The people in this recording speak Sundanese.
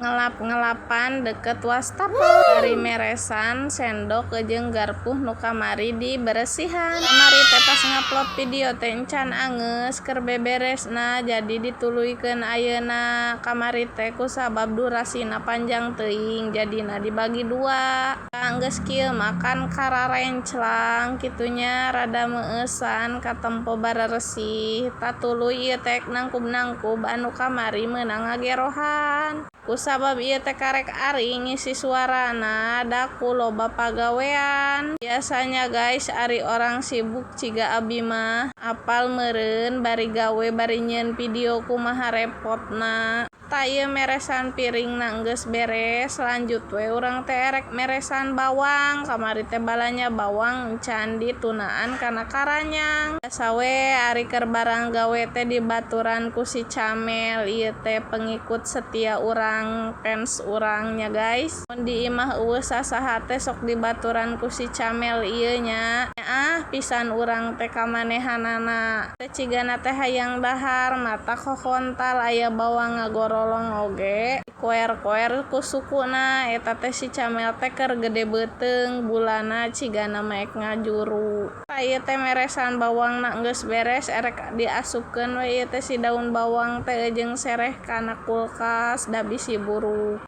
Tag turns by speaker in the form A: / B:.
A: ngelap-ngelapan deket wastafel dari meresan sendok jeung garpuh nu kamari diberesihan. Kamari teh pas ngupload video teh encan angeus keur beberesna jadi dituluykeun ayeuna. Kamari teh kusabab durasina panjang teuing jadina dibagi dua. Geus kieu makan kararenclang kitunya rada meueusan katempo bareresih. Tatuluy ieu teh nangkub-nangkub anu kamari meunang ngagerohan. Kusabab ieu teh karek ari ngisi suarana da ku loba pagawean. Biasanya guys ari orang sibuk ciga abi mah apal meureun bari gawe bari nyieun video kumaha repotna. Ta ieu meresan piringna geus beres lanjut we urang teh erek meresan bawang. Kamari teh balanya bawang encan ditunaan kana karanyang. Biasa we ari keur barang gawe teh dibaturan ku si Camel. Ieu teh pengikut setia urang, fans urangnya guys. Mun di imah eueuh sasaha teh sok dibaturan ku si Camel ieu nya. Pisan urang teh kamanehanana. Teh cigana teh hayang dahar mata kokontal aya bawang ngagorolong oge. Koer-koer ku sukuna eta teh si Camel teh keur gede beuteung bulana cigana maek ngajuru. Ieu teh meresan bawangna geus beres erek diasupkeun we ieu teh si daun bawang teh jeung sereh kana kulkas da bisi buru.